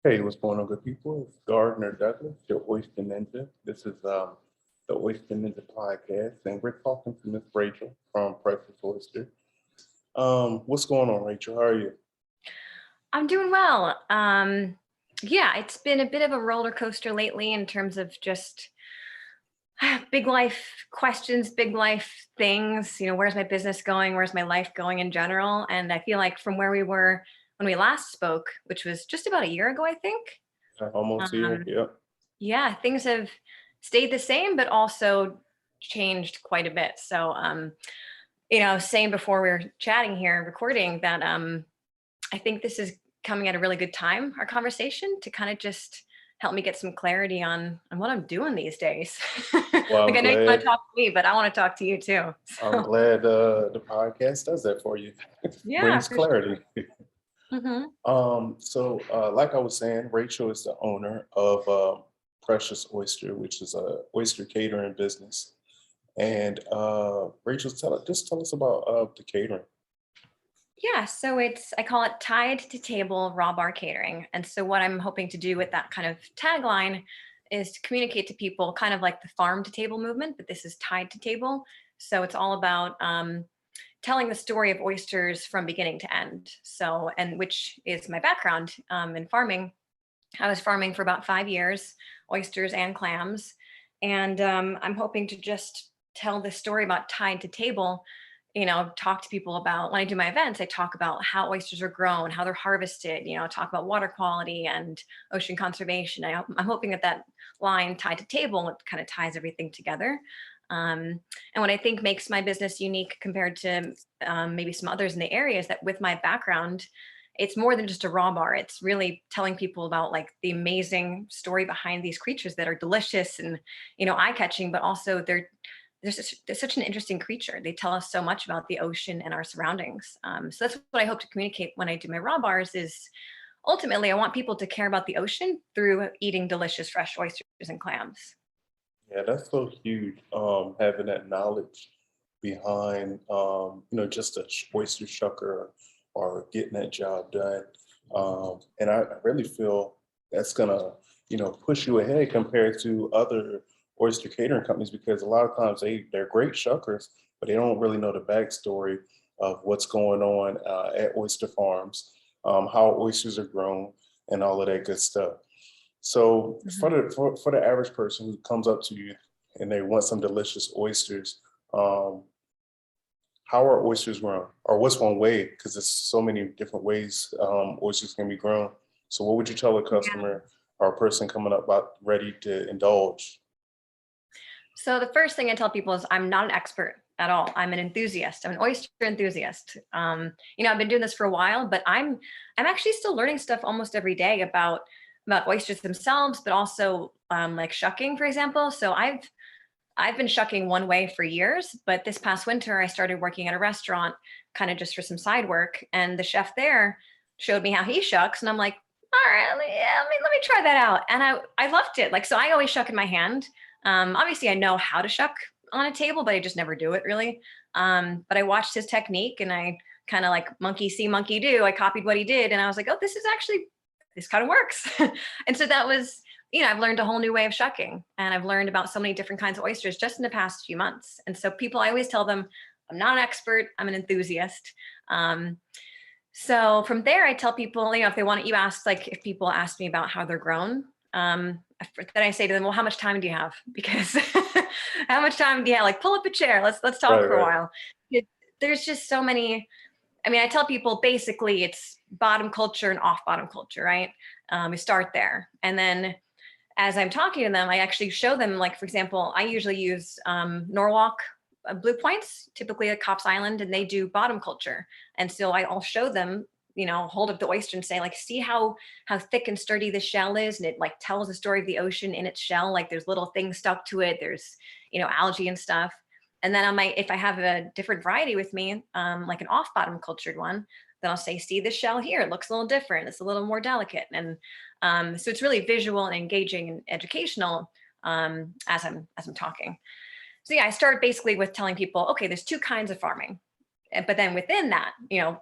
Hey, what's going on, good people? It's Gardner Douglas, your Oyster Ninja. This is the Oyster Ninja podcast, and we're talking to Miss Rachel from Precious Oyster. What's going on, Rachel? How are you? I'm doing well. Yeah, it's been a bit of a roller coaster lately in terms of just big life questions, big life things. Where's my business going? Where's my life going in general? And I feel like from where we were when we last spoke, which was just about a year ago, I think. Almost here. Um, Yep. yeah, things have stayed the same, but also changed quite a bit. So, saying before we were chatting here, recording that I think this is coming at a really good time, our conversation, to kind of just help me get some clarity on what I'm doing these days. Well, Like I know you want to talk to me, but I want to talk to you too. I'm So glad the podcast does that for you. yeah, Brings for sure. clarity. Hmm. Like I was saying, Rachel is the owner of Precious Oyster, which is a oyster catering business. And Rachel, just tell us about the catering. Yeah, so I call it tied to table raw bar catering. And so what I'm hoping to do with that kind of tagline is to communicate to people kind of like the farm to table movement, but this is tied to table. So it's all about telling the story of oysters from beginning to end. So, and which is my background in farming. I was farming for about 5 years, oysters and clams. And I'm hoping to just tell the story about tied to table, talk to people about when I do my events, I talk about how oysters are grown, how they're harvested, talk about water quality and ocean conservation. I'm hoping that that line tied to table, it kind of ties everything together. And what I think makes my business unique compared to maybe some others in the area is that with my background, it's more than just a raw bar. It's really telling people about like the amazing story behind these creatures that are delicious and, eye-catching, but also they're such an interesting creature. They tell us so much about the ocean and our surroundings. So that's what I hope to communicate when I do my raw bars is ultimately I want people to care about the ocean through eating delicious fresh oysters and clams. Yeah, that's so huge. Having that knowledge behind, just a oyster shucker or getting that job done. And I really feel that's gonna, push you ahead compared to other oyster catering companies because a lot of times they're great shuckers, but they don't really know the backstory of what's going on at oyster farms, how oysters are grown, and all of that good stuff. So Mhm. for the average person who comes up to you and they want some delicious oysters, um, how are oysters grown? Or what's one way? Because there's so many different ways oysters can be grown. So what would you tell a customer or a person coming up about ready to indulge? So the first thing I tell people is I'm not an expert at all. I'm an enthusiast. I'm an oyster enthusiast. I've been doing this for a while, but I'm actually still learning stuff almost every day about oysters themselves, but also like shucking, for example. So I've been shucking one way for years, but this past winter I started working at a restaurant, kind of just for some side work, and the chef there showed me how he shucks, and I'm like, all right, let me try that out, and I loved it. Like so, I always shuck in my hand. Obviously, I know how to shuck on a table, but I just never do it really. But I watched his technique, and I kind of like monkey see, monkey do. I copied what he did, and I was like, oh, this kind of works. And so that was I've learned a whole new way of shucking and I've learned about so many different kinds of oysters just in the past few months. And so I always tell them, I'm not an expert, I'm an enthusiast. Um, so from there, I tell people, if they want, you ask, like, if people ask me about how they're grown, then I say to them, well, how much time do you have? Because how much time do you have? Like, pull up a chair, let's talk Right, for a right. while. There's just so many. I mean, I tell people basically it's bottom culture and off bottom culture, right? We start there. And then as I'm talking to them, I actually show them, like, for example, I usually use Norwalk blue points, typically at Cops Island, and they do bottom culture. And so I'll show them, hold up the oyster and say, like, see how thick and sturdy the shell is, and it like tells the story of the ocean in its shell. Like there's little things stuck to it. There's algae and stuff. And then if I have a different variety with me, like an off bottom cultured one, then I'll say, see the shell here. It looks a little different. It's a little more delicate. And so it's really visual and engaging and educational as I'm talking. So yeah, I start basically with telling people, okay, there's two kinds of farming. But then within that,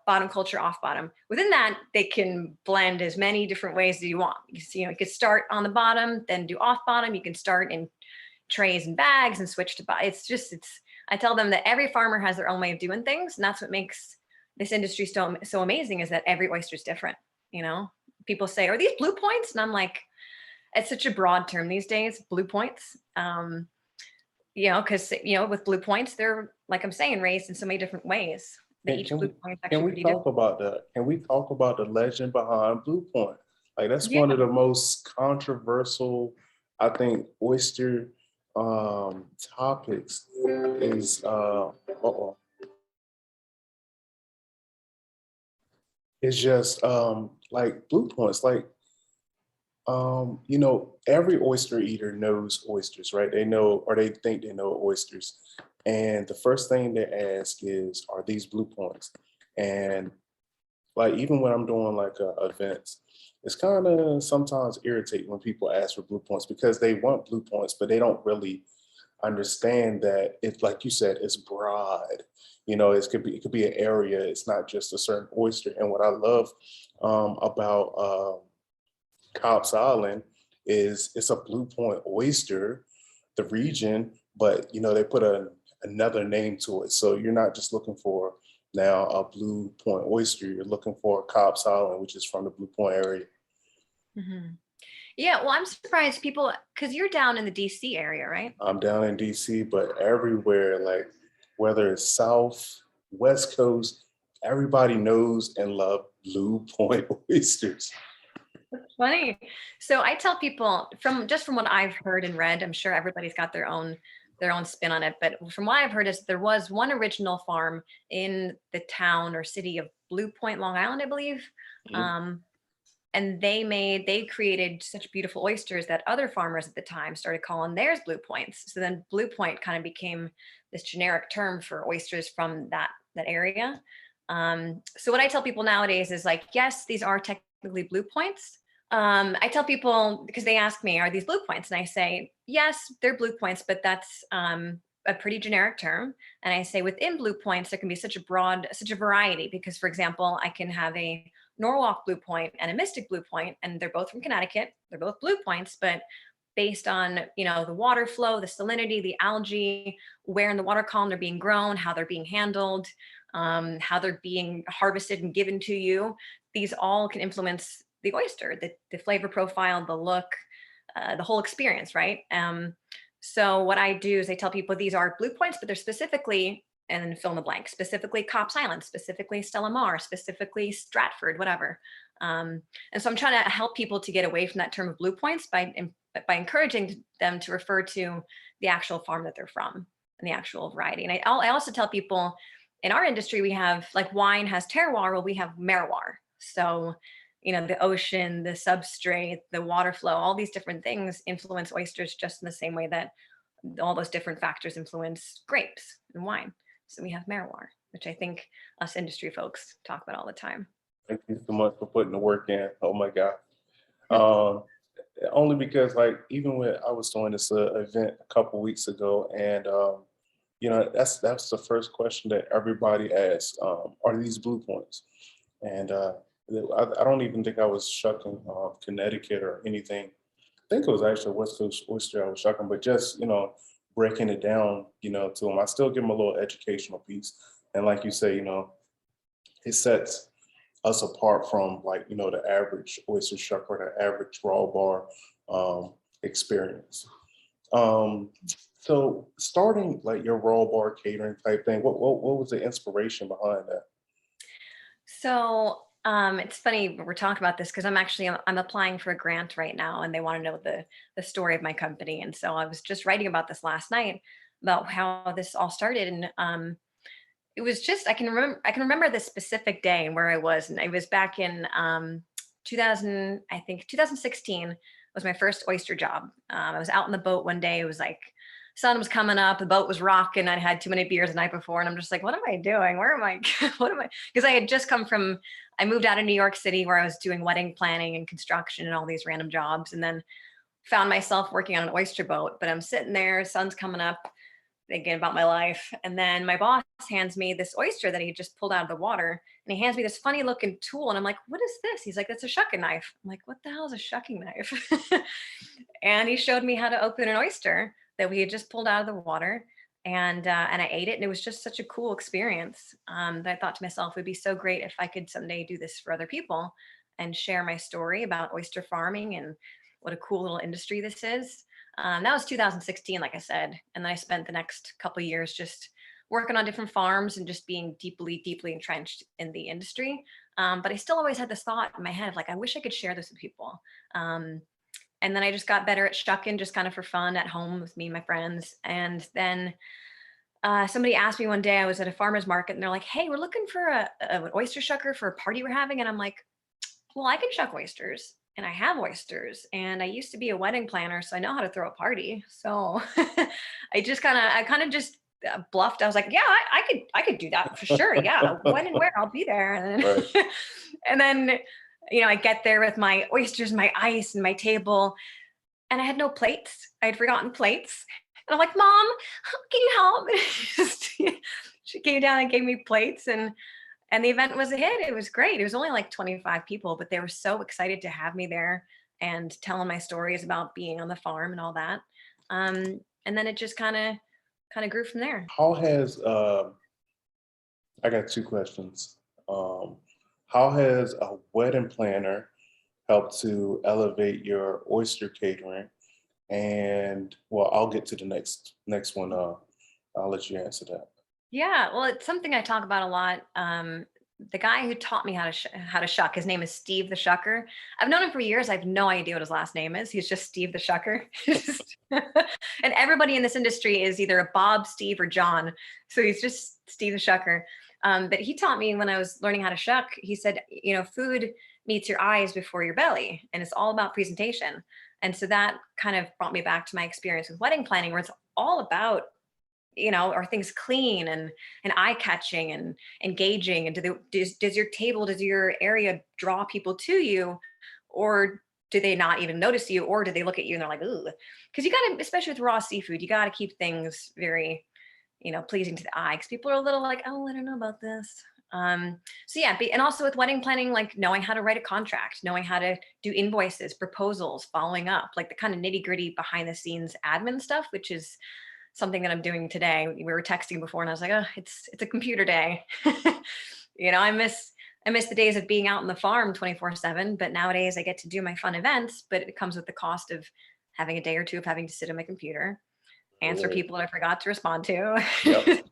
bottom culture, off bottom, within that, they can blend as many different ways as you want. You could start on the bottom, then do off bottom. You can start in trays and bags and switch to, I tell them that every farmer has their own way of doing things. And that's what makes this industry so amazing, is that every oyster is different. People say, are these blue points? And I'm like, it's such a broad term these days, blue points. Because with blue points, they're, like I'm saying, raised in so many different ways. Each blue point is actually pretty different. Can we talk about the legend behind Blue Point? Like, that's Yeah. one of the most controversial, I think, oyster topics is it's just like blue points. Like, every oyster eater knows oysters, right? They know, or they think they know oysters. And the first thing they ask is, are these blue points? And like, even when I'm doing like events, it's kind of sometimes irritating when people ask for blue points, because they want blue points, but they don't really understand that it's, like you said, it's broad. It could be an area. It's not just a certain oyster. And what I love about Cobb's Island is it's a blue point oyster, the region, but they put another name to it. So you're not just looking for now a blue point oyster, you're looking for Cobb's Island, which is from the Blue Point area. Mm-hmm. Yeah, well, I'm surprised people, because you're down in the DC area, right? I'm down in DC, but everywhere, like whether it's South, West Coast, everybody knows and love Blue Point oysters. Funny. So I tell people, from what I've heard and read, I'm sure everybody's got their own spin on it, but from what I've heard is there was one original farm in the town or city of Blue Point, Long Island, I believe. Mm-hmm. And they created such beautiful oysters that other farmers at the time started calling theirs blue points. So then Blue Point kind of became this generic term for oysters from that area. So what I tell people nowadays is, like, yes, these are technically blue points. I tell people, because they ask me, are these blue points? And I say, yes, they're blue points, but that's a pretty generic term. And I say within blue points, there can be such a variety, because, for example, I can have a Norwalk blue point and a Mystic blue point, and they're both from Connecticut. They're both blue points, but based on, the water flow, the salinity, the algae, where in the water column they're being grown, how they're being handled, how they're being harvested and given to you. These all can influence the oyster, the flavor profile, the look, the whole experience, right? So what I do is I tell people these are blue points, but they're specifically, and then fill in the blank, specifically Cobb's Island, specifically Stella Mar, specifically Stratford, whatever. And so I'm trying to help people to get away from that term of blue points by encouraging them to refer to the actual farm that they're from and the actual variety. And I also tell people, in our industry, we have, like, wine has terroir, well, we have merroir. So, the ocean, the substrate, the water flow, all these different things influence oysters just in the same way that all those different factors influence grapes and wine. So we have merroir, which I think us industry folks talk about all the time. Thank you so much for putting the work in. Oh my God. Um, Only because, like, even when I was doing this event a couple weeks ago, and that's the first question that everybody asks: are these blue points? And I don't even think I was shucking Connecticut or anything. I think it was actually West Coast oyster I was shucking, but just breaking it down, to them. I still give them a little educational piece, and like you say, it sets us apart from, like, the average oyster shuck or the average raw bar experience. So starting like your raw bar catering type thing, what was the inspiration behind that? So it's funny we're talking about this, because I'm applying for a grant right now, and they want to know the story of my company. And so I was just writing about this last night, about how this all started. And it was just, I can remember the specific day and where I was, and I was back in 2016 was my first oyster job. I was out on the boat one day. It was like, sun was coming up, the boat was rocking. I'd had too many beers the night before, and I'm just like, what am I doing? Where am I? What am I? Because I had just I moved out of New York City, where I was doing wedding planning and construction and all these random jobs, and then found myself working on an oyster boat. But I'm sitting there, sun's coming up, thinking about my life. And then my boss hands me this oyster that he just pulled out of the water. And he hands me this funny looking tool. And I'm like, what is this? He's like, that's a shucking knife. I'm like, what the hell is a shucking knife? And he showed me how to open an oyster that we had just pulled out of the water. And I ate it. And it was just such a cool experience that I thought to myself, it would be so great if I could someday do this for other people and share my story about oyster farming and what a cool little industry this is. That was 2016, like I said. And then I spent the next couple of years just working on different farms and just being deeply, deeply entrenched in the industry. But I still always had this thought in my head of like, I wish I could share this with people. And then I just got better at shucking just kind of for fun at home with me and my friends. And then somebody asked me one day, I was at a farmer's market and they're like, hey, we're looking for an oyster shucker for a party we're having. And I'm like, well, I can shuck oysters and I have oysters and I used to be a wedding planner, so I know how to throw a party. So I kind of just bluffed. I was like, yeah, I could do that for sure. Yeah. When and where I'll be there. And Right. then, and then, I get there with my oysters, my ice and my table and I had no plates. I had forgotten plates. And I'm like, Mom, can you help? She came down and gave me plates and the event was a hit. It was great. It was only like 25 people, but they were so excited to have me there and telling my stories about being on the farm and all that. And then it just kind of grew from there. How has I got two questions. Um, how has a wedding planner helped to elevate your oyster catering? And well, I'll get to the next one. I'll let you answer that. Yeah, well, it's something I talk about a lot. The guy who taught me how to shuck, his name is Steve the Shucker. I've known him for years. I have no idea what his last name is. He's just Steve the Shucker. And everybody in this industry is either a Bob, Steve, or John. So he's just Steve the Shucker. But he taught me when I was learning how to shuck, he said, food meets your eyes before your belly, and it's all about presentation. And so that kind of brought me back to my experience with wedding planning, where it's all about are things clean and eye catching and engaging? And does your table, does your area draw people to you, or do they not even notice you, or do they look at you and they're like, ooh? Because you got to, especially with raw seafood, you got to keep things very, pleasing to the eye. Because people are a little like, oh, I don't know about this. So yeah, and also with wedding planning, like knowing how to write a contract, knowing how to do invoices, proposals, following up, like the kind of nitty gritty behind the scenes admin stuff, which is something that I'm doing today. We were texting before and I was like, oh, it's a computer day. I miss the days of being out on the farm 24/7, but nowadays I get to do my fun events, but it comes with the cost of having a day or two of having to sit at my computer, answer Right. people that I forgot to respond to, Yep.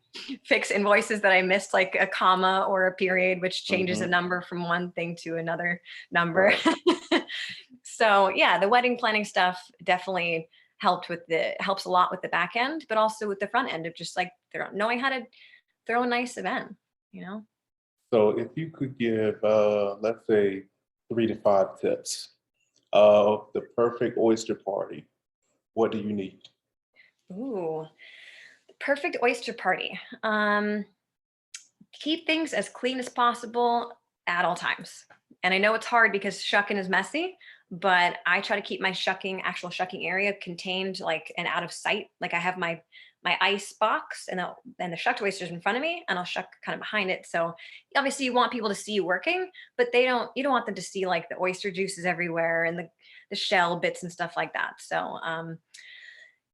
fix invoices that I missed, like a comma or a period, which changes a Hmm. number from one thing to another number. Right. So yeah, the wedding planning stuff definitely helps a lot with the back end, but also with the front end of just like knowing how to throw a nice event, you know? So if you could give, let's say, 3 to 5 tips of the perfect oyster party, what do you need? Ooh, the perfect oyster party. Keep things as clean as possible at all times. And I know it's hard because shucking is messy, but I try to keep my actual shucking area contained, like, and out of sight. Like I have my ice box and the shucked oysters in front of me, and I'll shuck kind of behind it. So obviously you want people to see you working, but you don't want them to see like the oyster juices everywhere and the shell bits and stuff like that. So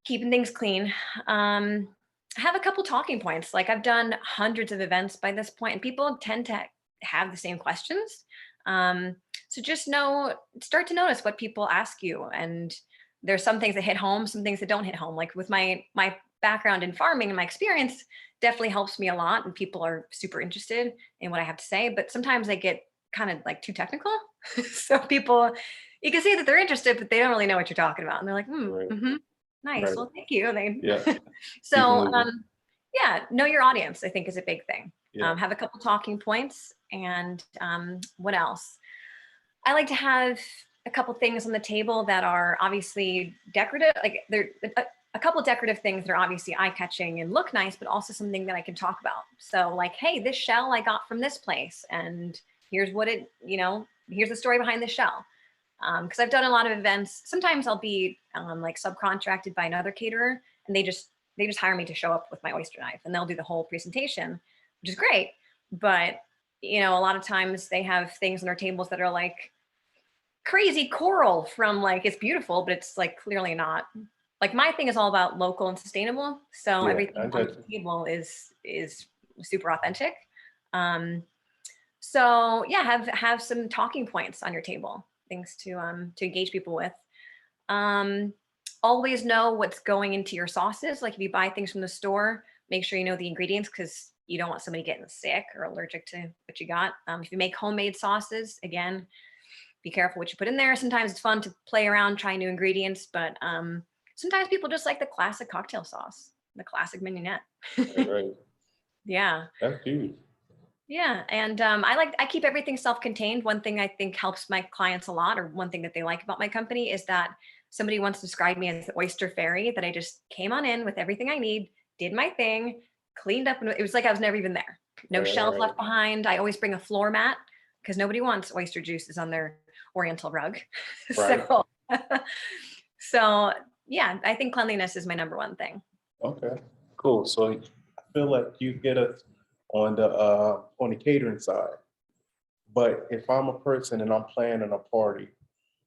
keeping things clean. Have a couple talking points. Like I've done hundreds of events by this point, and people tend to have the same questions. So just start to notice what people ask you. And there's some things that hit home, some things that don't hit home. Like with my background in farming and my experience definitely helps me a lot, and people are super interested in what I have to say. But sometimes I get kind of like too technical. So people, you can see that they're interested, but they don't really know what you're talking about. And they're like, Right. nice. Right. Well, thank you. Yeah. Keep it So, moving. yeah, know your audience, I think, is a big thing. Yeah. Have a couple talking points. And what else? I like to have a couple things on the table that are obviously decorative. Like they're a couple decorative things that are obviously eye catching and look nice, but also something that I can talk about. So, like, hey, this shell I got from this place, and here's what here's the story behind the shell. Because I've done a lot of events. Sometimes I'll be like subcontracted by another caterer, and they just they just hire me to show up with my oyster knife and they'll do the whole presentation, which is great. But, you know, a lot of times they have things on their tables that are like crazy coral from like, it's beautiful, but it's like clearly not. Like my thing is all about local and sustainable. So Yeah, everything I on got the you. table is super authentic. Um, so yeah, have some talking points on your table, things to engage people with. Um, Always know what's going into your sauces. Like if you buy things from the store, make sure you know the ingredients because you don't want somebody getting sick or allergic to what you got. If you make homemade sauces, again, be careful what you put in there. Sometimes it's fun to play around, try new ingredients, but sometimes people just like the classic cocktail sauce, the classic mignonette. Right, right. Yeah. That's huge. Yeah, and I keep everything self-contained. One thing I think helps my clients a lot, or one thing that they like about my company, is that somebody once described me as the oyster fairy. That I just came on in with everything I need, did my thing, cleaned up, and it was like I was never even there. No Right, shells right, left behind. I always bring a floor mat because nobody wants oyster juices on their Oriental rug. right. So, so yeah, I think cleanliness is my number one thing. Okay, cool. So I feel like you get us on the catering side. But if I'm a person and I'm planning a party,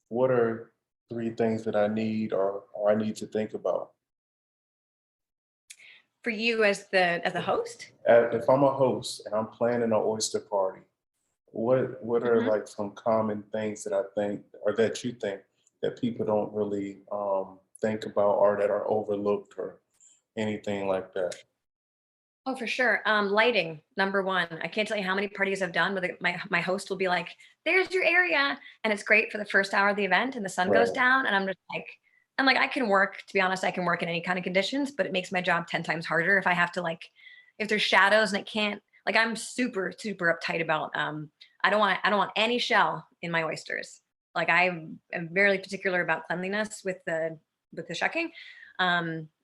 what are three things that I need or I need to think about? For you as the host. If I'm a host and I'm planning an oyster party, what are Mhm. like some common things that I think or that you think that people don't really think about or that are overlooked or anything like that? Oh, for sure. Lighting, number one. I can't tell you how many parties I've done where my host will be like, "There's your area," and it's great for the first hour of the event, and the sun goes Right, down, and I'm like, I can work. To be honest, I can work in any kind of conditions, but it makes my job 10 times harder if I have to like, if there's shadows and it can't. Like, I'm super uptight about. I don't want any shell in my oysters. Like, I am very particular about cleanliness with the shucking.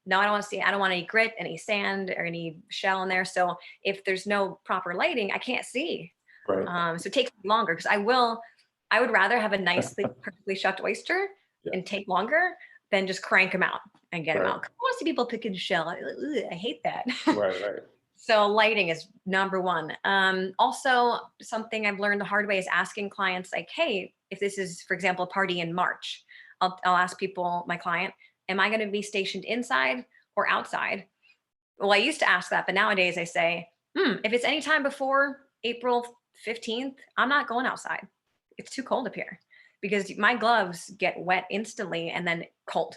No, I don't want any grit, any sand, or any shell in there. So if there's no proper lighting, I can't see. right. So it takes longer because I would rather have a nicely, perfectly shucked oyster Yeah, and take longer than just crank them out and get them right, out. 'Cause I want to see people picking shell. Ugh, I hate that. right, right. So lighting is number one. Also, something I've learned the hard way is asking clients like, hey, if this is, for example, a party in March, I'll ask people, my client, am I going to be stationed inside or outside? Well, I used to ask that, but nowadays I say, if it's any time before April 15th, I'm not going outside. It's too cold up here because my gloves get wet instantly and then cold.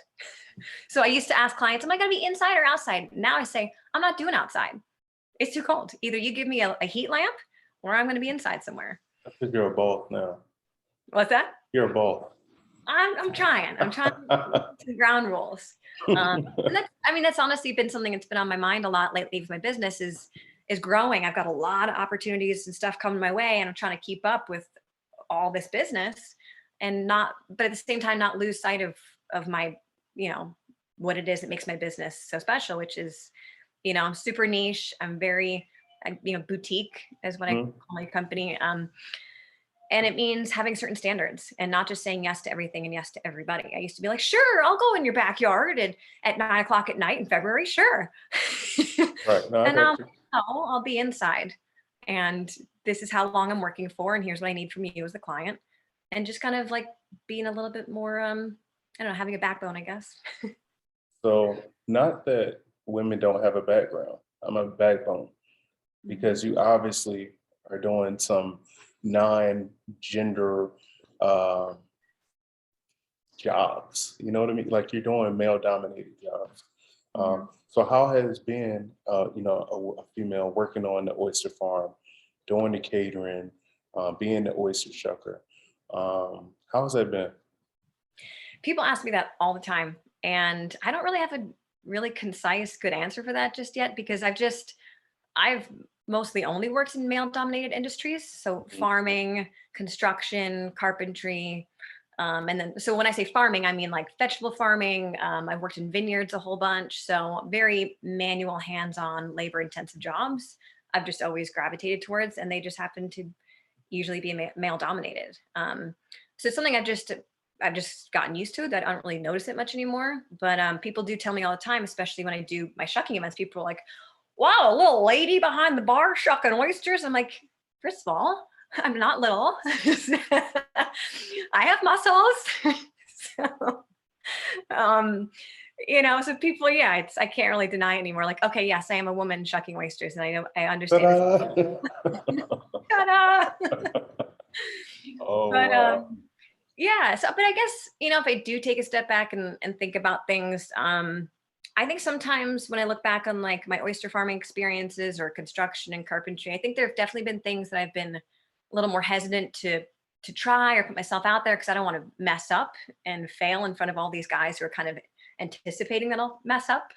So I used to ask clients, am I going to be inside or outside? Now I say, I'm not doing outside. It's too cold. Either you give me a heat lamp or I'm going to be inside somewhere. I think you're a boss now. What's that? You're a boss. I'm trying. I'm trying to ground rules. And that's, I mean, that's honestly been something that's been on my mind a lot lately with my business is growing. I've got a lot of opportunities and stuff coming my way, and I'm trying to keep up with all this business and not, but at the same time, not lose sight of my, you know, what it is that makes my business so special, which is, I'm super niche. I'm very, boutique is what I Mhm. call my company. And it means having certain standards and not just saying yes to everything and yes to everybody. I used to be like, sure, I'll go in your backyard at 9 o'clock at night in February. Sure. Right. No, I And got you. no, I'll be inside. And this is how long I'm working for. And here's what I need from you as the client. And just kind of like being a little bit more, I don't know, having a backbone, I guess. So not that women don't have a background. I'm a backbone Mhm. because you obviously are doing some non-gender uh, jobs. You know what I mean? Like you're doing male-dominated jobs. Mhm. So how has been, a female working on the oyster farm, doing the catering, being the oyster shucker? How has that been? People ask me that all the time. And I don't really have a really concise, good answer for that just yet because I've mostly only worked in male dominated industries. So Mhm. farming, construction, carpentry. And then, so when I say farming, I mean like vegetable farming. I've worked in vineyards a whole bunch. So very manual, hands on, labor intensive jobs. I've just always gravitated towards, and they just happen to usually be male dominated. So it's something I've just I've just gotten used to it. That I don't really notice it much anymore. But people do tell me all the time, especially when I do my shucking events. People are like, "Wow, a little lady behind the bar shucking oysters." I'm like, first of all, I'm not little. I have muscles. So, um, so people, yeah, I can't really deny it anymore. Like, okay, yes, I am a woman shucking oysters, and I understand this. Ta-da! Ta-da! Oh, But wow. yeah, so but I guess, if I do take a step back and think about things, I think sometimes when I look back on like my oyster farming experiences or construction and carpentry, I think there have definitely been things that I've been a little more hesitant to try or put myself out there because I don't want to mess up and fail in front of all these guys who are kind of anticipating that I'll mess up.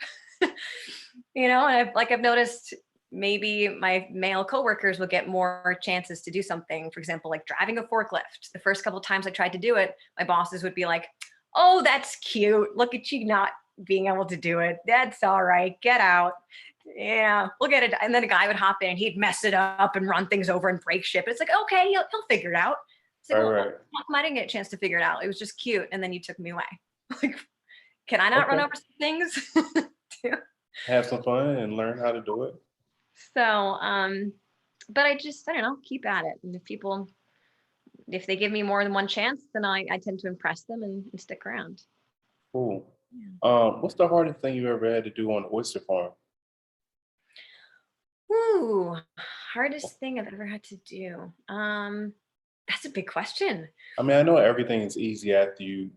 And I've noticed maybe my male coworkers will get more chances to do something. For example, like driving a forklift. The first couple of times I tried to do it, my bosses would be like, "Oh, that's cute. Look at you not being able to do it. That's all right. Get out. Yeah, we'll get it." And then a guy would hop in, he'd mess it up and run things over and break shit. It's like, okay, he'll figure it out. It's like, Right, well, right. how come I didn't get a chance to figure it out? It was just cute. And then you took me away. Like, can I not run Okay. over some things? too? Have some fun and learn how to do it. So, but I don't know, keep at it. And if they give me more than one chance, then I tend to impress them and stick around. Cool. Yeah. What's the hardest thing you ever had to do on the oyster farm? Ooh, hardest thing I've ever had to do. That's a big question. I mean, I know everything is easy after you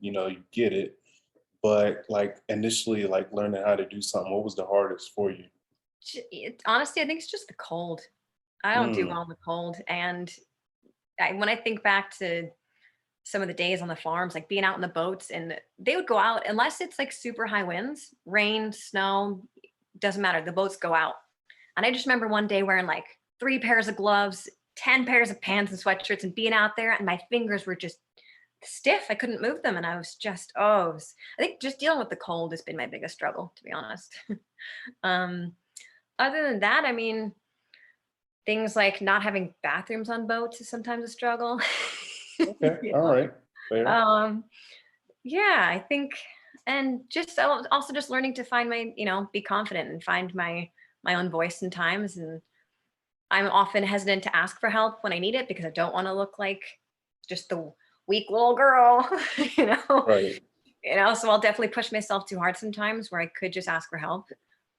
get it, but like initially, like learning how to do something, what was the hardest for you? Honestly, I think it's just the cold. I don't do Mm, well in the cold. And when I think back to some of the days on the farms, like being out in the boats, and they would go out unless it's like super high winds, rain, snow, doesn't matter. The boats go out. And I just remember one day wearing like 3 pairs of gloves, 10 pairs of pants and sweatshirts and being out there, and my fingers were just stiff. I couldn't move them. And I was just, I think just dealing with the cold has been my biggest struggle, to be honest. um, Other than that, I mean, things like not having bathrooms on boats is sometimes a struggle. okay, You all right, know? fair. Yeah, I think, and just also just learning to find my, be confident and find my own voice in times. And I'm often hesitant to ask for help when I need it because I don't want to look like just the weak little girl, you know. Right. So I'll definitely push myself too hard sometimes where I could just ask for help.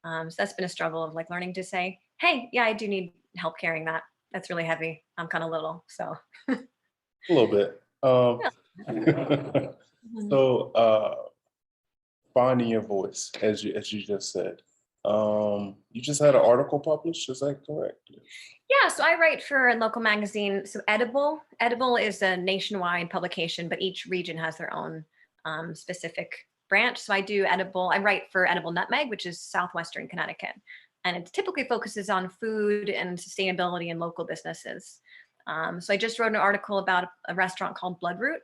So that's been a struggle of like learning to say, "Hey, yeah, I do need help carrying that. That's really heavy. I'm kind of little." So A little bit. yeah. Mhm. So finding your voice, as you just said. You just had an article published, is that correct? Yeah, so I write for a local magazine. So Edible is a nationwide publication, but each region has their own specific branch. So I do Edible. I write for Edible Nutmeg, which is southwestern Connecticut, and it typically focuses on food and sustainability and local businesses. So I just wrote an article about a restaurant called Bloodroot.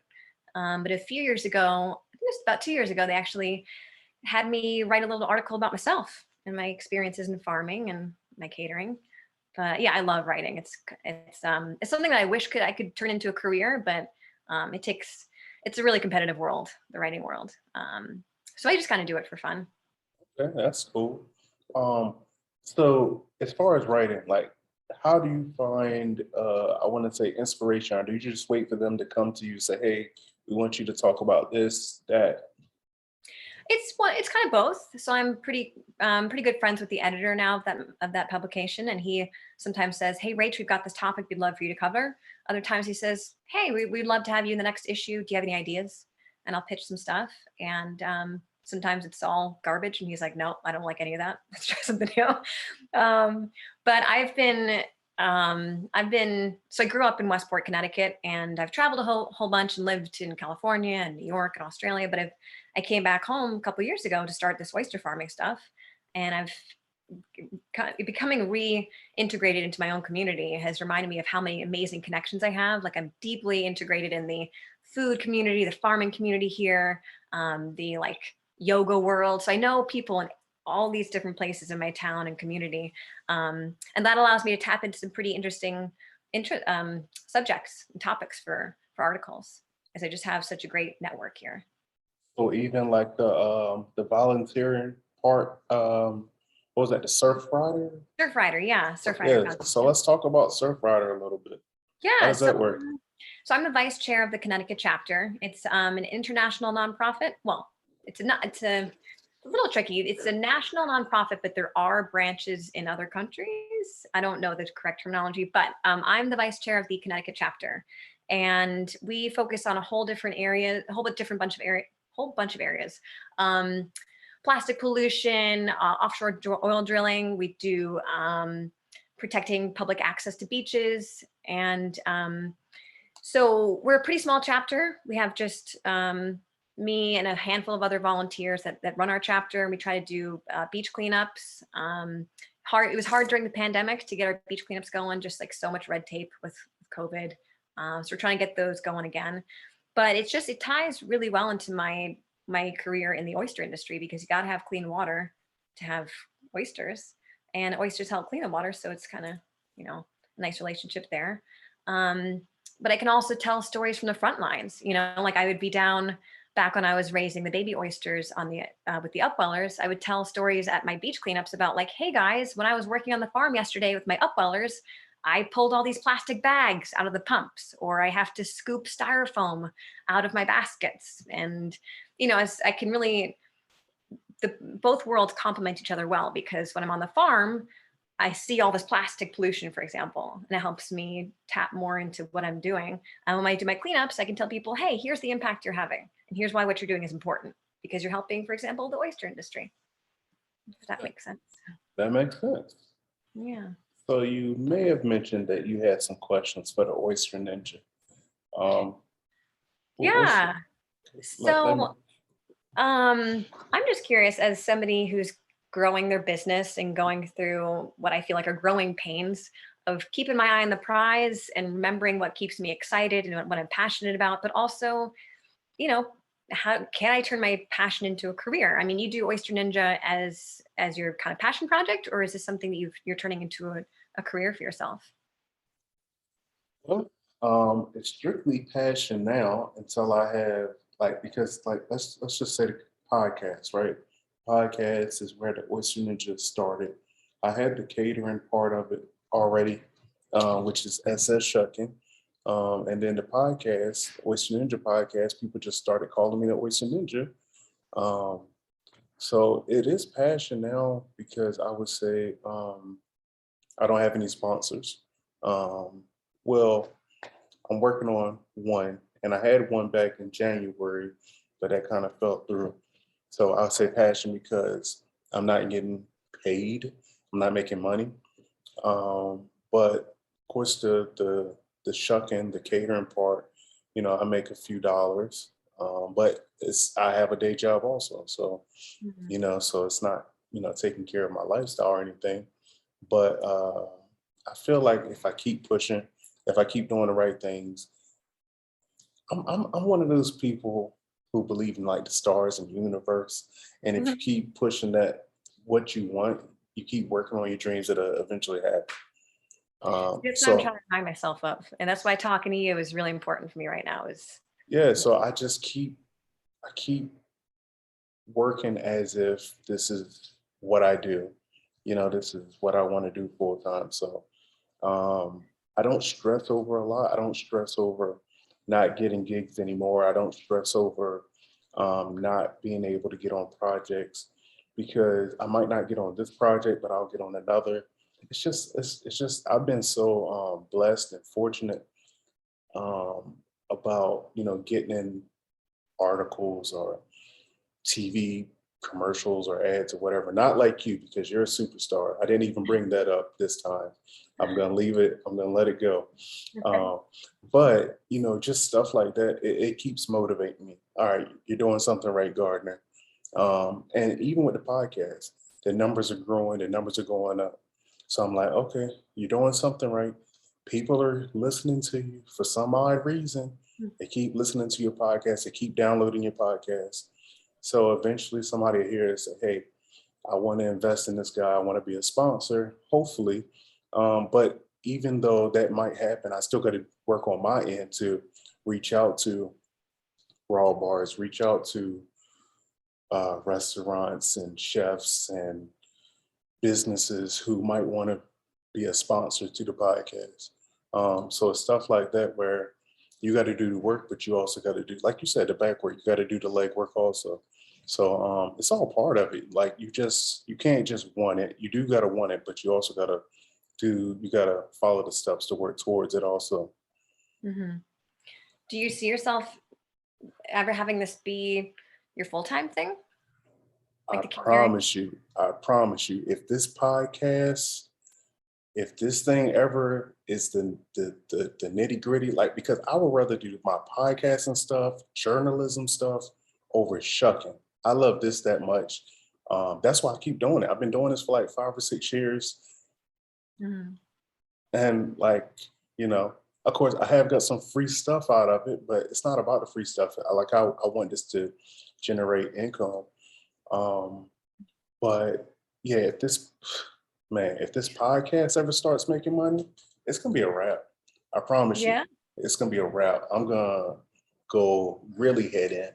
But a few years ago, I think it was about 2 years ago, they actually had me write a little article about myself and my experiences in farming and my catering. But yeah, I love writing. It's something that I could turn into a career, but it's a really competitive world, the writing world. So I just kind of do it for fun. Okay, that's cool. Um, so as far as writing, like how do you find I want to say inspiration, or do you just wait for them to come to you, say, hey, we want you to talk about this, that? It's kind of both. So I'm pretty good friends with the editor now of that publication, and he sometimes says, "Hey, Rach, we've got this topic we'd love for you to cover." Other times he says, "Hey, we'd love to have you in the next issue. Do you have any ideas?" And I'll pitch some stuff. And sometimes it's all garbage, and he's like, "No, I don't like any of that. Let's try something new." But so I grew up in Westport, Connecticut, and I've traveled a whole bunch and lived in California and New York and Australia. But I came back home a couple years ago to start this oyster farming stuff, and I've becoming reintegrated into my own community has reminded me of how many amazing connections I have. Like I'm deeply integrated in the food community, the farming community here, the like yoga world. So I know people in all these different places in my town and community, and that allows me to tap into some pretty interesting subjects and topics for articles. as I just have such a great network here. So even like the volunteering part, what was that, the surf rider? Surf rider, yeah, Surf Rider Yeah, so Foundation. let's talk about surf rider a little bit. How Yeah, does that work? so I'm the vice chair of the Connecticut chapter. It's an international nonprofit. Well, it's a little tricky. It's a national nonprofit, but there are branches in other countries. I don't know the correct terminology, but I'm the vice chair of the Connecticut chapter, and we focus on a whole different area, a whole bunch of areas. Um, Plastic pollution, offshore oil drilling. We do protecting public access to beaches, and so we're a pretty small chapter. We have just me and a handful of other volunteers that run our chapter. And we try to do beach cleanups. It was hard during the pandemic to get our beach cleanups going, just like so much red tape with COVID. So we're trying to get those going again. But it ties really well into my career in the oyster industry, because you got to have clean water to have oysters, and oysters help clean the water. So it's kind of, a nice relationship there. But I can also tell stories from the front lines, like I would be down back when I was raising the baby oysters on the with the upwellers. I would tell stories at my beach cleanups about, like, hey guys, when I was working on the farm yesterday with my upwellers, I pulled all these plastic bags out of the pumps, or I have to scoop styrofoam out of my baskets. And, I can really, both worlds complement each other well, because when I'm on the farm, I see all this plastic pollution, for example, and it helps me tap more into what I'm doing. And when I do my cleanups, I can tell people, hey, here's the impact you're having, and here's why what you're doing is important, because you're helping, for example, the oyster industry. If that makes sense. That makes sense. Yeah. So you may have mentioned that you had some questions for the Oyster Ninja. Um, Yeah. let I'm just curious, as somebody who's growing their business and going through what I feel like are growing pains of keeping my eye on the prize and remembering what keeps me excited and what I'm passionate about, but also, how can I turn my passion into a career? I mean, you do Oyster Ninja as your kind of passion project, or is this something that you're turning into a career for yourself? well, it's strictly passion now until I have, like, because, like, let's just say the podcast, right? Podcast is where the Oyster Ninja started. I had the catering part of it already, which is SS Shucking. And then the podcast, Oyster Ninja podcast, people just started calling me the Oyster Ninja. Um, so it is passion now, because I would say I don't have any sponsors. Well, I'm working on one, and I had one back in January, but that kind of fell through. So I'll say passion because I'm not getting paid. I'm not making money. But of course, the shucking, the catering part, I make a few dollars. But I have a day job also, so Mhm. so it's not taking care of my lifestyle or anything. But I feel like if I keep pushing, if I keep doing the right things, I'm one of those people who believe in, like, the stars and the universe. And if you Mhm. keep pushing that, what you want, you keep working on your dreams, it'll eventually happen. That's what I'm trying So to remind myself of. And that's why talking to you is really important for me right now, is yeah, so I keep working as if this is what I do. This is what I want to do full time. So I don't stress over a lot. I don't stress over not getting gigs anymore. I don't stress over not being able to get on projects, because I might not get on this project, but I'll get on another. It's just I've been so blessed and fortunate um, about getting in articles or TV commercials or ads or whatever. Not like you, because you're a superstar. I didn't even bring that up this time. I'm gonna leave it. I'm gonna let it go. okay. Um, but just stuff like that. It keeps motivating me. All right, you're doing something right, Gardner. And even with the podcast, the numbers are growing. The numbers are going up. So I'm like, okay, you're doing something right. People are listening to you for some odd reason. They keep listening to your podcast. They keep downloading your podcast. So eventually somebody here say, hey, I want to invest in this guy. I want to be a sponsor, hopefully. But even though that might happen, I still got to work on my end to reach out to raw bars, reach out to restaurants and chefs and businesses who might want to be a sponsor to the podcast. So it's stuff like that where you got to do the work, but you also got to do, like you said, the back work. You got to do the leg work also. So it's all part of it. Like you can't just want it. You do got to want it, but you also got to you got to follow the steps to work towards it also. Hmm. Do you see yourself ever having this be your full-time thing? Like the catering? I promise you, if this thing ever is the nitty gritty, like, because I would rather do my podcasting stuff, journalism stuff over shucking. I love this that much. That's why I keep doing it. I've been doing this for like 5 or 6 years. Mhm. And like, you know, of course I have got some free stuff out of it, but it's not about the free stuff. I want this to generate income. Um, but yeah, if this podcast ever starts making money, it's gonna be a wrap. I promise you, Yeah. it's gonna be a wrap. I'm gonna go really head in.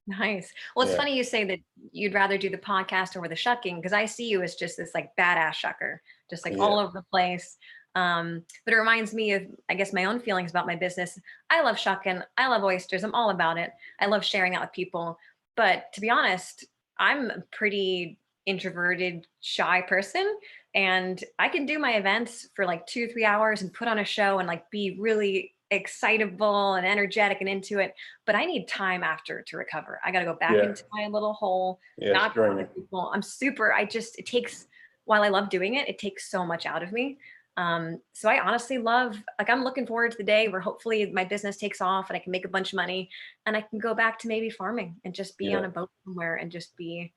Nice. Well, it's Yeah, funny you say that you'd rather do the podcast over the shucking because I see you as just this like badass shucker, just like yeah, all over the place. But it reminds me of, I guess, my own feelings about my business. I love shucking. I love oysters. I'm all about it. I love sharing that with people. But to be honest, I'm a pretty introverted, shy person. And I can do my events for like 2, 3 hours and put on a show and like be really excitable and energetic and into it, but I need time after to recover. I got to go back yeah, into my little hole, yeah. It's not talk to draining. people. It takes, while I love doing it, it takes so much out of me. So I honestly love, like, I'm looking forward to the day where hopefully my business takes off and I can make a bunch of money and I can go back to maybe farming and just be on Yeah, a boat somewhere and just be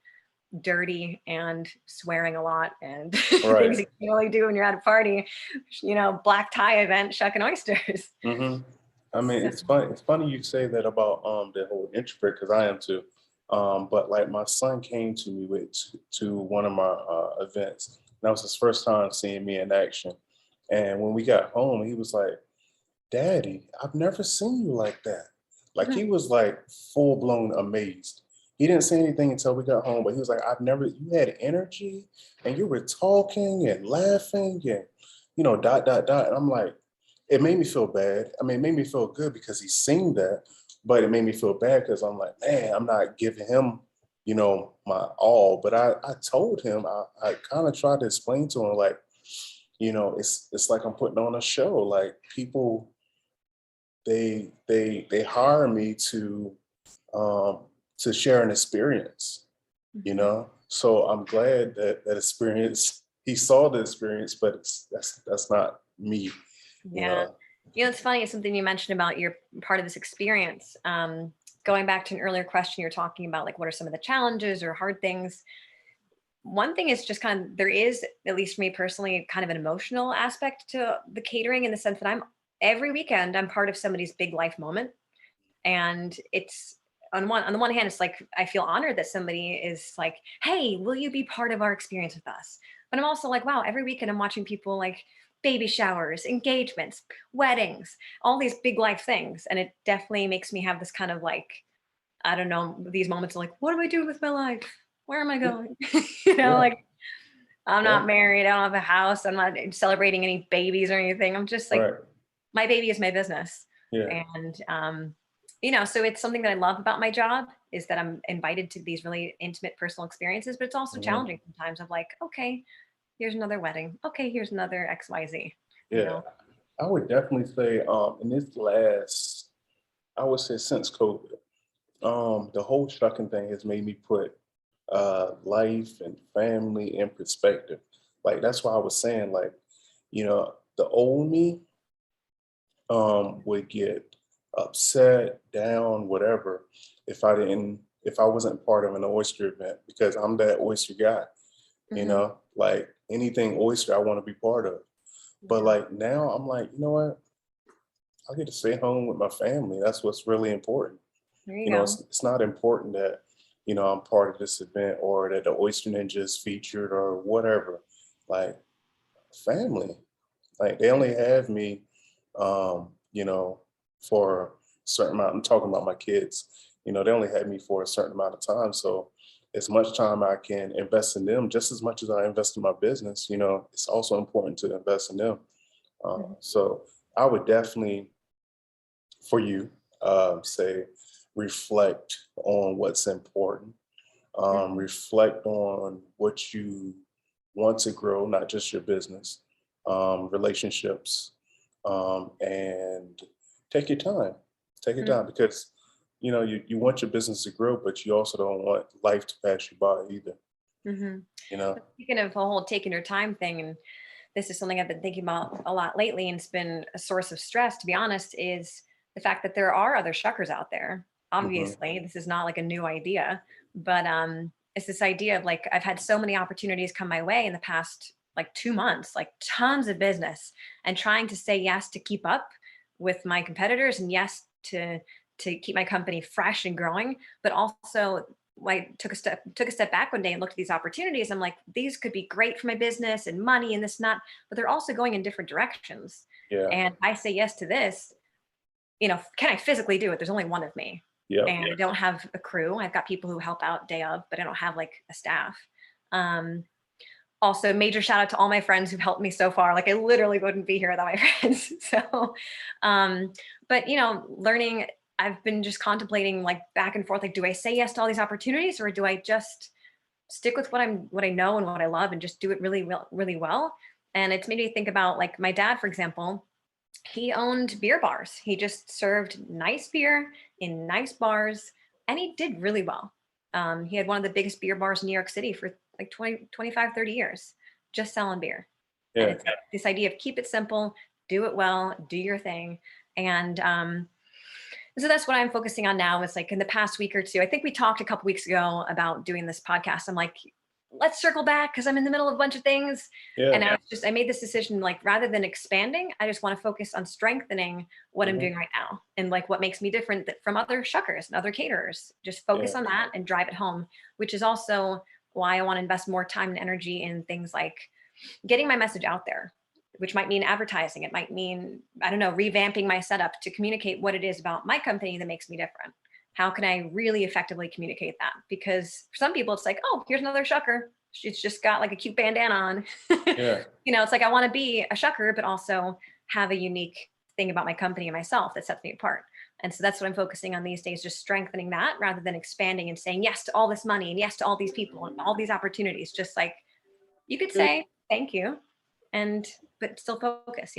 dirty and swearing a lot and right. things you can only do when you're at a party, black tie event, shucking oysters. hmm I mean, So, it's funny. It's funny you say that about the whole introvert, because I am too. But like my son came to me to one of my events. That was his first time seeing me in action. And when we got home, he was like, "Daddy, I've never seen you like that." Like he was like full blown amazed. He didn't say anything until we got home, but he was like, "I've never. You had energy, and you were talking and laughing, and dot dot dot." And I'm like, it made me feel bad. I mean, it made me feel good because he's seen that, but it made me feel bad because I'm like, man, I'm not giving him, my all. But I told him, I kind of tried to explain to him, like, it's like I'm putting on a show. Like people, they hire me um, to share an experience, mhm. So I'm glad that experience. He saw the experience, but that's not me, you Yeah. know. It's funny. It's something you mentioned about your part of this experience. Going back to an earlier question, you're talking about like what are some of the challenges or hard things. One thing is just kind of, there is, at least for me personally, kind of an emotional aspect to the catering in the sense that every weekend I'm part of somebody's big life moment. And it's on the one hand, it's like I feel honored that somebody is like, hey, will you be part of our experience with us? But I'm also like, wow, every weekend I'm watching people like baby showers, engagements, weddings, all these big life things. And it definitely makes me have this kind of like, I don't know, these moments of like, what do I do with my life? Where am I going? Yeah, Like, I'm yeah, not married, I don't have a house, I'm not celebrating any babies or anything. I'm just like, right. my baby is my business. Yeah, And so it's something that I love about my job is that I'm invited to these really intimate personal experiences, but it's also mhm, challenging sometimes of like, okay, here's another wedding. Okay, here's another XYZ, you yeah. know. I would definitely say, in this last, I would say since COVID, the whole trucking thing has made me put life and family in perspective. Like that's why I was saying, like, the old me would get upset, down, whatever, if I wasn't part of an oyster event because I'm that oyster guy, Hmm. like anything oyster I want to be part of. But Yeah, like now I'm like, you know what? I get to stay home with my family. That's what's really important. there you go. It's not important that, I'm part of this event or that the Oyster Ninja is featured or whatever. Like family. Like they only have me, um, you know, for certain amount. I'm talking about my kids. You know, they only had me for a certain amount of time. So as much time I can invest in them, just as much as I invest in my business, you know, it's also important to invest in them. Mhm. So I would definitely, for you, say, reflect on what's important, Mhm. reflect on what you want to grow, not just your business, relationships, and take your time. Take your time Mhm. because you know you want your business to grow, but you also don't want life to pass you by either. Mhm. You know. Speaking of the whole taking your time thing, and this is something I've been thinking about a lot lately, and it's been a source of stress, to be honest, is the fact that there are other shuckers out there. Hmm. Obviously, this is not like a new idea, but it's this idea of like I've had so many opportunities come my way in the past like 2 months, like tons of business, and trying to say yes to keep up with my competitors and yes to keep my company fresh and growing, but also I took a step back one day and looked at these opportunities. I'm like, these could be great for my business and money and this and that, but they're also going in different directions. Yeah. And I say yes to this, can I physically do it? There's only one of me. Yep. And I don't have a crew. I've got people who help out day of, but I don't have like a staff. Um, Also, major shout out to all my friends who've helped me so far. Like I literally wouldn't be here without my friends. So, um, but learning, I've been just contemplating like back and forth. Like, do I say yes to all these opportunities, or do I just stick with what I know and what I love and just do it really well, really well? And it's made me think about like my dad, for example. He owned beer bars. He just served nice beer in nice bars, and he did really well. He had one of the biggest beer bars in New York City for like 20, 25, 30 years, just selling beer. And Yeah. it's like this idea of keep it simple, do it well, do your thing. And so that's what I'm focusing on now. Is like in the past week or two, I think we talked a couple weeks ago about doing this podcast. I'm like, let's circle back because I'm in the middle of a bunch of things. Yeah. And I made this decision, like rather than expanding, I just want to focus on strengthening what I'm Hmm. doing right now and like what makes me different from other shuckers and other caterers. Just Yeah. focus on that and drive it home, which is also why I want to invest more time and energy in things like getting my message out there, which might mean advertising. It might mean, I don't know, revamping my setup to communicate what it is about my company that makes me different. How can I really effectively communicate that? Because for some people, it's like, oh, here's another shucker. It's just got like a cute bandana on. Yeah. It's like I want to be a shucker, but also have a unique thing about my company and myself that sets me apart. And so that's what I'm focusing on these days, just strengthening that rather than expanding and saying yes to all this money and yes to all these people and all these opportunities. Just like you could Good. say thank you and but still focus,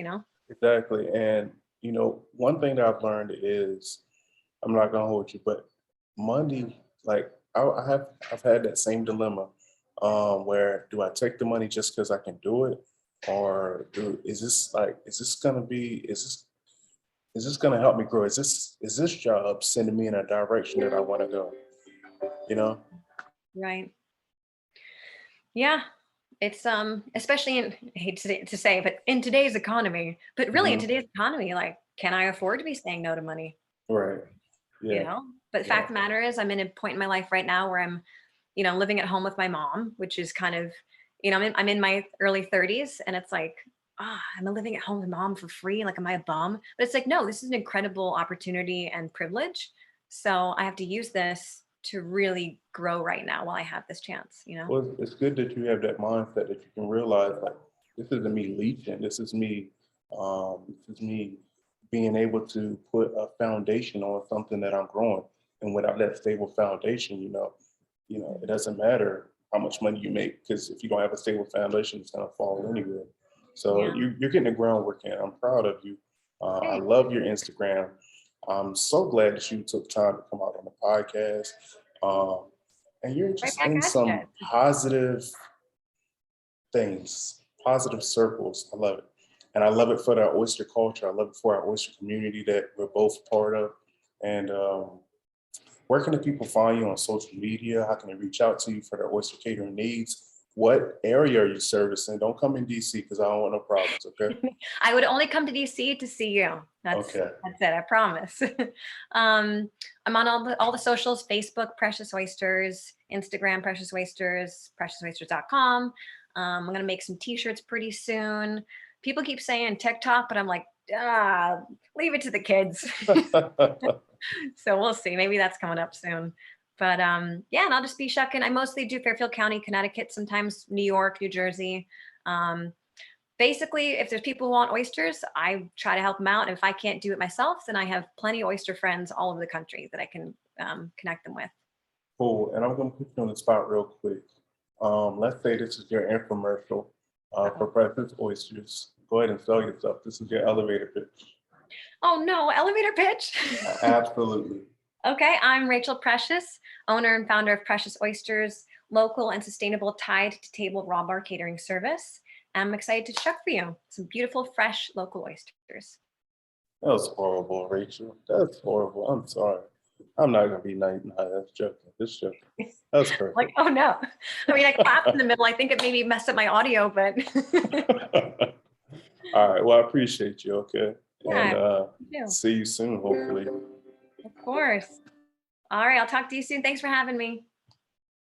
Exactly. And you know, one thing that I've learned is I'm not gonna hold you, but money, like I've had that same dilemma, where do I take the money just because I can do it, or is this gonna help me grow? Is this job sending me in a direction that I want to go? You know? right. Yeah. It's especially in, I hate to say, but in today's economy, but really in Hmm. today's economy, like, can I afford to be saying no to money? Right. you Yeah. know but the Yeah. fact of the matter is I'm in a point in my life right now where I'm living at home with my mom, which is kind of, I'm in my early 30s, and it's like, I'm living at home with mom for free, like am I a bum? But it's like, no, this is an incredible opportunity and privilege, so I have to use this to really grow right now while I have this chance. Well, it's good that you have that mindset that you can realize like this isn't me leeching. This is me being able to put a foundation on something that I'm growing. And without that stable foundation, it doesn't matter how much money you make because if you don't have a stable foundation, it's gonna fall anyway. So Yeah. you're getting the groundwork in. I'm proud of you. I Hey, love your Instagram. I'm so glad that you took time to come out on the podcast. Um, and you're right just back in at you. some positive things, positive circles. I love it. And I love it for our oyster culture. I love it for our oyster community that we're both part of. And where can the people find you on social media? How can they reach out to you for their oyster catering needs? What area are you servicing? Don't come in DC because I don't want no problems, okay? I would only come to DC to see you. Okay. That's it. I promise. I'm on all the socials: Facebook, Precious Oysters; Instagram, Precious Oysters; PreciousOysters.com. I'm gonna make some T-shirts pretty soon. People keep saying TikTok, but I'm like, leave it to the kids. So we'll see. Maybe that's coming up soon. But yeah, and I'll just be shucking. I mostly do Fairfield County, Connecticut, sometimes New York, New Jersey. Um, Basically, if there's people who want oysters, I try to help them out. And if I can't do it myself, then I have plenty of oyster friends all over the country that I can connect them with. Cool. And I'm gonna put you on the spot real quick. Let's say this is your infomercial for Uh-oh. Precious Oysters. Go ahead and sell yourself. This is your elevator pitch. Oh no, elevator pitch. Absolutely. Okay, I'm Rachel Precious, owner and founder of Precious Oysters, local and sustainable tied to table raw bar catering service. I'm excited to shuck for you some beautiful, fresh local oysters. That was horrible, Rachel. That's horrible. I'm sorry. I'm not gonna be nice. That's joking. This joking. That's Like, perfect. oh no. I mean, I clapped in the middle. I think it maybe messed up my audio, but All right. Well, I appreciate you. Okay. And yeah, you do. see you soon, hopefully. Of course. All right, I'll talk to you soon. Thanks for having me.